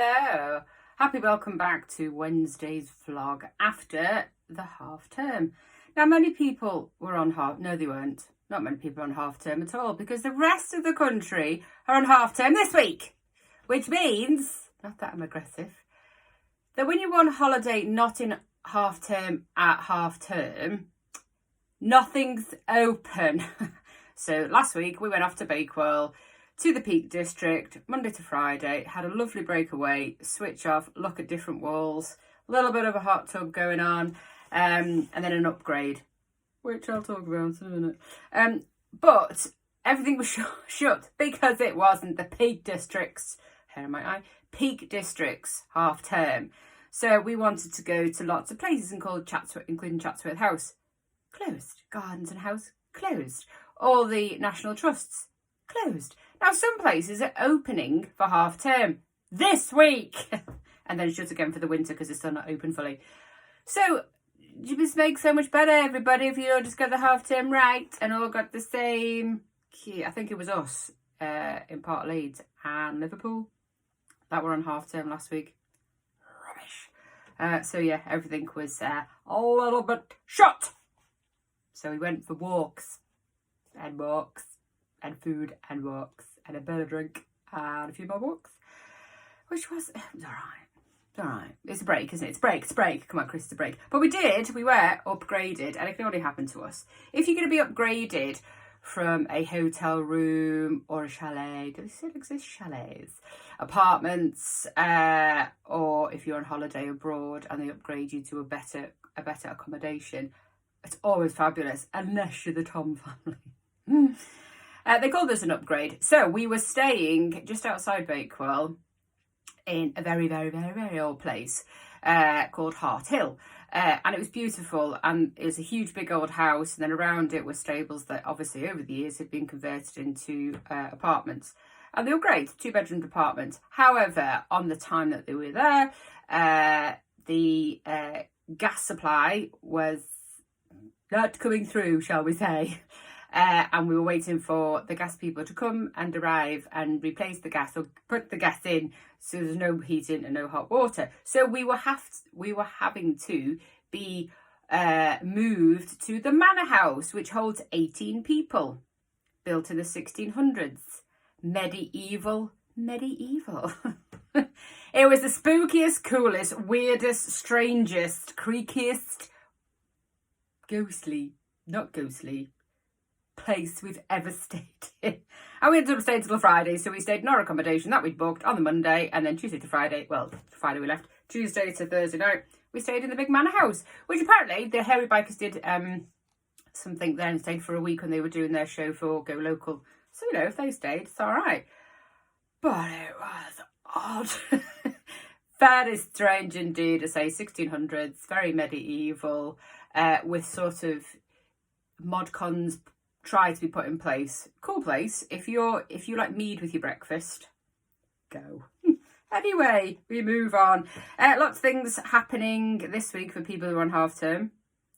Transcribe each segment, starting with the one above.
Hello. Happy welcome back to Wednesday's vlog after the half term. Now, many people were on no they weren't. Not many people on half term at all, because the rest of the country are on half term this week. Which means, not that I'm aggressive, that when you're on holiday not in half term at half term, nothing's open. So last week we went off to Bakewell, to the Peak District, Monday to Friday, had a lovely breakaway, switch off, look at different walls, a little bit of a hot tub going on, and then an upgrade, which I'll talk about in a minute. But everything was shut because it wasn't the Peak District's, hair in my eye, Peak District's half term. So we wanted to go to lots of places, including Chatsworth House, closed. Gardens and House, closed. All the national trusts, closed. Now, some places are opening for half term this week and then shut again for the winter because it's still not open fully. So you just make so much better, everybody, if you all just got the half term right and all got the same key. I think it was us in part Leeds and Liverpool that were on half term last week. Rubbish. So yeah, everything was a little bit shut. So we went for walks and food and walks and a bit of drink and a few more walks, which was, it was all right. It's a break, isn't it? It's a break. Come on, Chris, it's a break. But we were upgraded, and it can only happen to us. If you're going to be upgraded from a hotel room or a chalet, do they still exist, chalets? Apartments, or if you're on holiday abroad and they upgrade you to a better accommodation, it's always fabulous, unless you're the Tom family. They called us an upgrade. So we were staying just outside Bakewell in a very, very, very, very old place called Hart Hill. And it was beautiful, and it was a huge big old house, and then around it were stables that obviously over the years had been converted into apartments. And they were great, 2-bedroom apartments. However, on the time that they were there, the gas supply was not coming through, shall we say. And we were waiting for the gas people to come and arrive and replace the gas or put the gas in, so there's no heating and no hot water. So we were having to be moved to the manor house, which holds 18 people, built in the 1600s. Medieval. It was the spookiest, coolest, weirdest, strangest, creakiest, not ghostly place we've ever stayed in. And we ended up staying till Friday, so we stayed in our accommodation that we'd booked on the Monday, and then Tuesday to Friday, well, Friday we left, Tuesday to Thursday night, we stayed in the big manor house, which apparently the Hairy Bikers did something there and stayed for a week when they were doing their show for Go Local. So, you know, if they stayed, it's all right. But it was odd. Very strange indeed, to say 1600s, very medieval, with sort of mod cons try to be put in place. Cool place. If you like mead with your breakfast, go. Anyway, we move on. Lots of things happening this week for people who are on half term.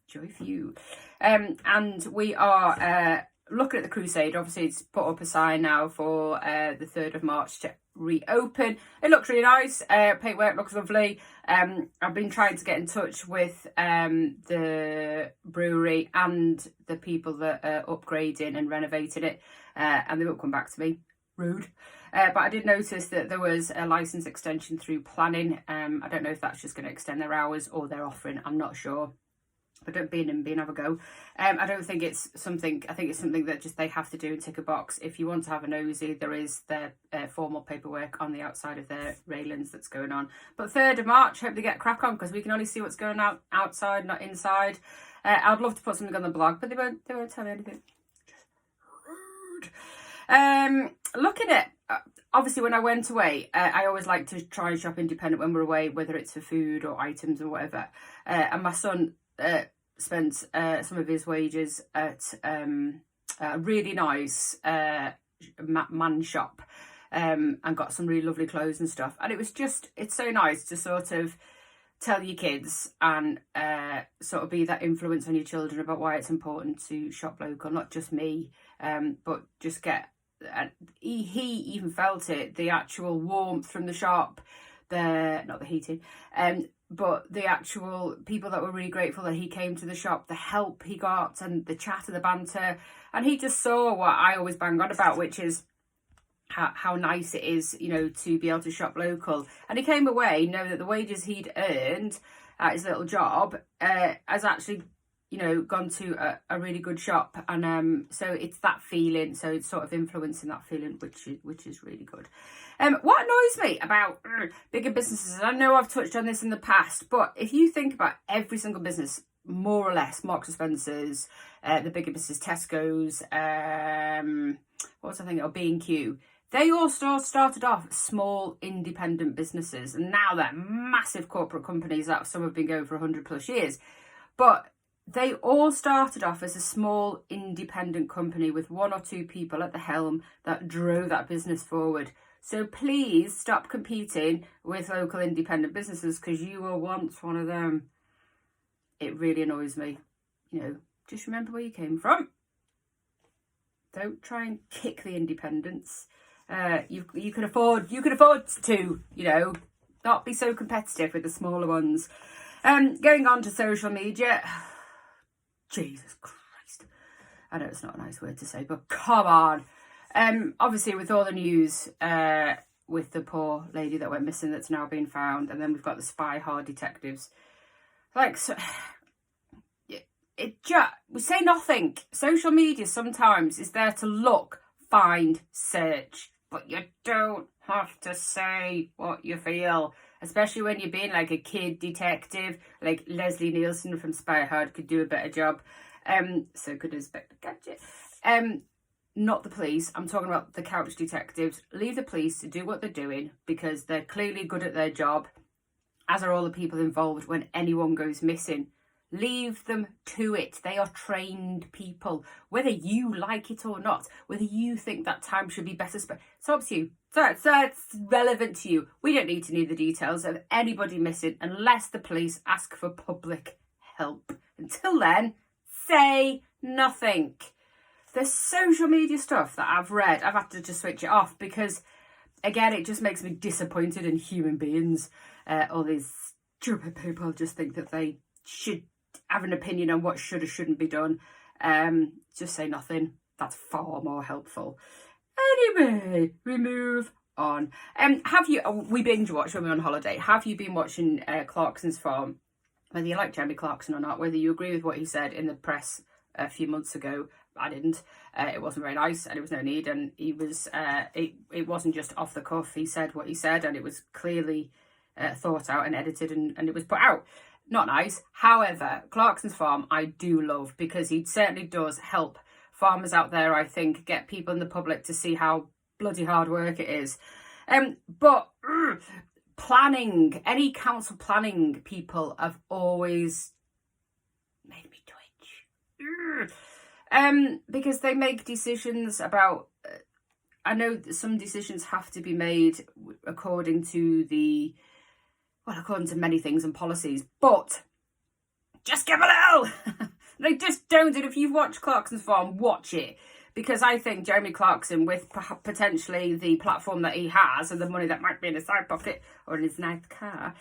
Joy for you. And we are looking at the Crusade. Obviously, it's put up a sign now for the 3rd of March to reopen. It looks really nice. Paintwork looks lovely. I've been trying to get in touch with the brewery and the people that are upgrading and renovating it, and they won't come back to me. Rude. But I did notice that there was a licence extension through planning. I don't know if that's just going to extend their hours or they're offering. I'm not sure. But don't be in have a go. I don't think it's something, I think it's something that just they have to do and tick a box. If you want to have a nosy, there is their formal paperwork on the outside of their railings that's going on. But 3rd of March, hope they get crack on, because we can only see what's going on outside, not inside. I'd love to put something on the blog, but they won't tell me anything. Just rude. Looking at, obviously when I went away, I always like to try and shop independent when we're away, whether it's for food or items or whatever. And my son spent some of his wages at a really nice man shop and got some really lovely clothes and stuff. And it's so nice to sort of tell your kids and sort of be that influence on your children about why it's important to shop local, not just me, but just get, he even felt it, the actual warmth from the shop, not the heating, but the actual people that were really grateful that he came to the shop, the help he got and the chat and the banter. And he just saw what I always bang on about, which is how nice it is, you know, to be able to shop local. And he came away knowing that the wages he'd earned at his little job has actually, you know, gone to a really good shop. And so it's that feeling, so it's sort of influencing that feeling, which is really good. What annoys me about bigger businesses, and I know I've touched on this in the past, but if you think about every single business, more or less, Marks and Spencer's, the bigger business, Tesco's, what was I thinking, or B&Q, they all started off small independent businesses, and now they're massive corporate companies that some have been going for 100 plus years. But they all started off as a small independent company with one or two people at the helm that drove that business forward. So please stop competing with local independent businesses, because you were once one of them. It really annoys me. You know, just remember where you came from. Don't try and kick the independents. You can afford to, you know, not be so competitive with the smaller ones. Going on to social media. Jesus Christ. I know it's not a nice word to say, but come on. Obviously, with all the news with the poor lady that went missing that's now been found, and then we've got the spy hard detectives. Like, so, we say nothing. Social media sometimes is there to look, find, search, but you don't have to say what you feel, especially when you're being like a kid detective, like Leslie Nielsen from Spy Hard could do a better job. So could Inspector Gadget. Not the police. I'm talking about the couch detectives. Leave the police to do what they're doing, because they're clearly good at their job, as are all the people involved when anyone goes missing. Leave them to it. They are trained people. Whether you like it or not, whether you think that time should be better spent, it's up to you. So it's relevant to you. We don't need to know the details of anybody missing unless the police ask for public help. Until then, say nothing. The social media stuff that I've read, I've had to just switch it off, because, again, it just makes me disappointed in human beings. All these stupid people just think that they should have an opinion on what should or shouldn't be done. Just say nothing. That's far more helpful. Anyway, we move on. We binge watch when we're on holiday. Have you been watching Clarkson's Farm? Whether you like Jeremy Clarkson or not, whether you agree with what he said in the press a few months ago, I didn't. It wasn't very nice, and it was no need. And he was. It wasn't just off the cuff. He said what he said, and it was clearly thought out and edited, and it was put out. Not nice. However, Clarkson's Farm I do love, because he certainly does help farmers out there, I think, get people in the public to see how bloody hard work it is. But planning, any council planning people have always made me twitch. Because they make decisions about, I know that some decisions have to be made according to many things and policies, but just give a little. They just don't. And if you've watched Clarkson's Farm, watch it, because I think Jeremy Clarkson, with potentially the platform that he has and the money that might be in his side pocket or in his nice car,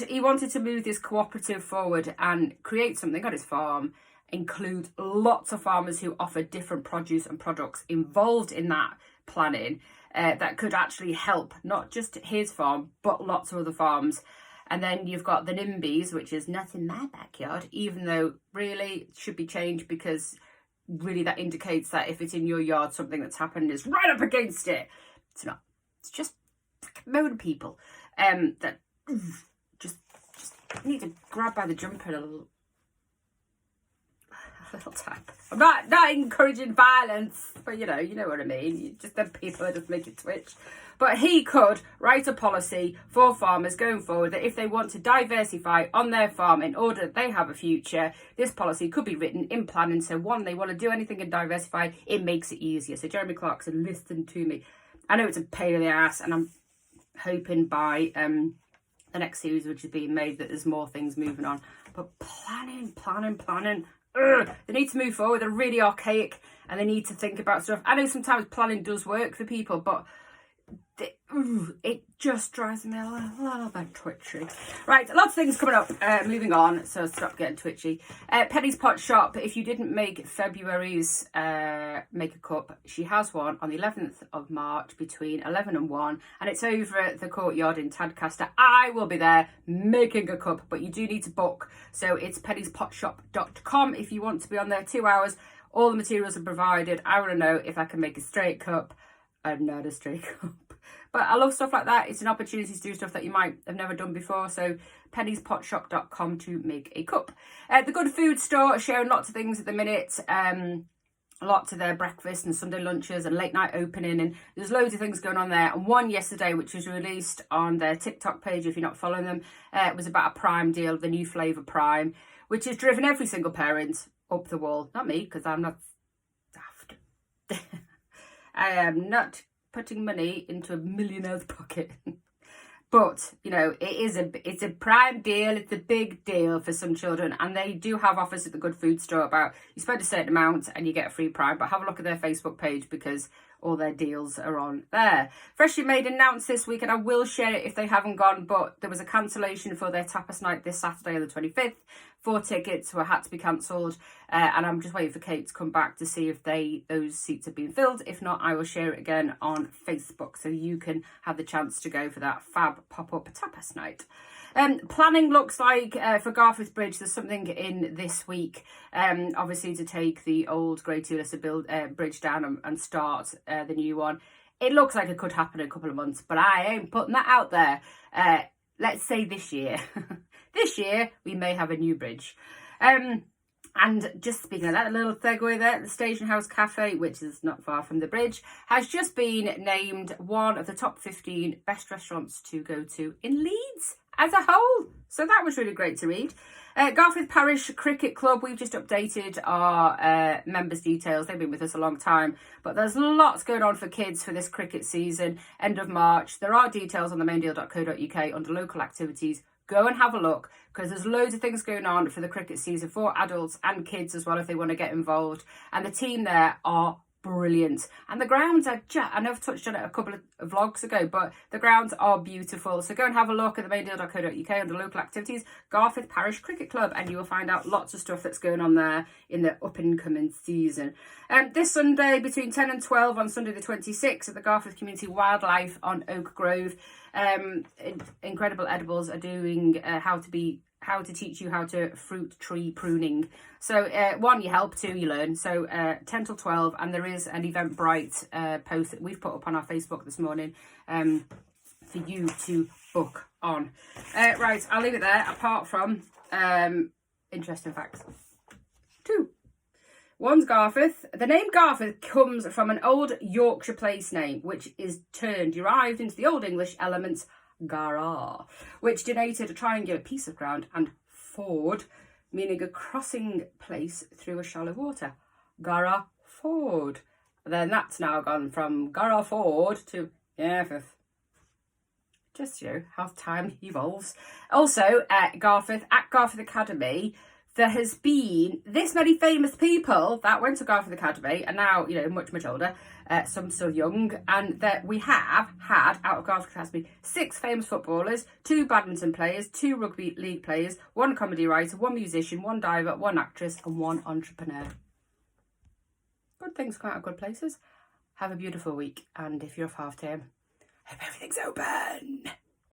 he wanted to move this cooperative forward and create something on his farm, include lots of farmers who offer different produce and products involved in that planning, that could actually help not just his farm, but lots of other farms. And then you've got the NIMBYs, which is not in my backyard, even though really it should be changed, because really that indicates that if it's in your yard, something that's happened is right up against it. It's not. It's just moan people that just need to grab by the jumper a little tap. I'm not encouraging violence, but you know what I mean. Just the people that just make it twitch. But he could write a policy for farmers going forward that if they want to diversify on their farm in order that they have a future, this policy could be written in planning. So when they want to do anything and diversify, it makes it easier. So Jeremy Clarkson, listen to me. I know it's a pain in the ass, and I'm hoping by the next series, which is being made, that there's more things moving on. But planning. They need to move forward. They're really archaic, and they need to think about stuff. I know sometimes planning does work for people, but it just drives me a little bit twitchy. Right, lots of things coming up. Moving on, so stop getting twitchy. Penny's Pot Shop. If you didn't make February's Make a Cup, she has one on the 11th of March between 11 and 1, and it's over at the Courtyard in Tadcaster. I will be there making a cup, but you do need to book. So it's pennyspotshop.com if you want to be on there. 2 hours. All the materials are provided. I want to know if I can make a straight cup. I'm not a straight cup. But I love stuff like that. It's an opportunity to do stuff that you might have never done before. So pennyspotshop.com to make a cup. The Good Food Store are sharing lots of things at the minute. Lots of their breakfast and Sunday lunches and late night opening. And there's loads of things going on there. And one yesterday, which was released on their TikTok page, if you're not following them, was about a Prime deal, the new flavour Prime, which has driven every single parent up the wall. Not me, because I'm not daft. I am not putting money into a millionaire's pocket. But, you know, it's a prime deal. It's a big deal for some children. And they do have offers at the Good Food Store about you spend a certain amount and you get a free Prime. But have a look at their Facebook page because all their deals are on there. Freshly Made announced this week, and I will share it if they haven't gone, but there was a cancellation for their tapas night this Saturday on the 25th. 4 tickets had to be cancelled, and I'm just waiting for Kate to come back to see if those seats have been filled. If not, I will share it again on Facebook so you can have the chance to go for that fab pop-up tapas night. Planning looks like for Garforth Bridge, there's something in this week, obviously to take the old Great Tulissa bridge down and start the new one. It looks like it could happen in a couple of months, but I ain't putting that out there. Let's say this year. This year, we may have a new bridge. And just speaking of that, a little segue there, the Station House Cafe, which is not far from the bridge, has just been named one of the top 15 best restaurants to go to in Leeds as a whole. So that was really great to read. Garforth Parish Cricket Club, we've just updated our members' details. They've been with us a long time, but there's lots going on for kids for this cricket season, end of March. There are details on themaindeal.co.uk under local activities. Go and have a look because there's loads of things going on for the cricket season for adults and kids as well if they want to get involved. And the team there are brilliant. And the grounds are I know I've touched on it a couple of vlogs ago, but the grounds are beautiful. So go and have a look at themaindeal.co.uk under local activities, Garforth Parish Cricket Club, and you will find out lots of stuff that's going on there in the up and coming season. This Sunday between 10 and 12 on Sunday the 26th at the Garforth Community Wildlife on Oak Grove. Incredible Edibles are doing how to teach you how to fruit tree pruning. So 1, you help, 2, you learn. So 10 till 12, and there is an Eventbrite post that we've put up on our Facebook this morning for you to book on. Right, I'll leave it there, apart from interesting facts. 2. One's Garforth. The name Garforth comes from an old Yorkshire place name, which is derived into the Old English elements Gara, which denoted a triangular piece of ground, and ford, meaning a crossing place through a shallow water. Gara Ford. Then that's now gone from Gara Ford to Garforth. Just, you know, how time evolves. Also, at Garforth Academy, there has been this many famous people that went to Garforth Academy and now, you know, much, much older, some still young, and that we have had out of Garforth Academy 6 famous footballers, 2 badminton players, 2 rugby league players, 1 comedy writer, 1 musician, 1 diver, 1 actress and 1 entrepreneur. Good things come out of good places. Have a beautiful week, and if you're off half term, hope everything's open.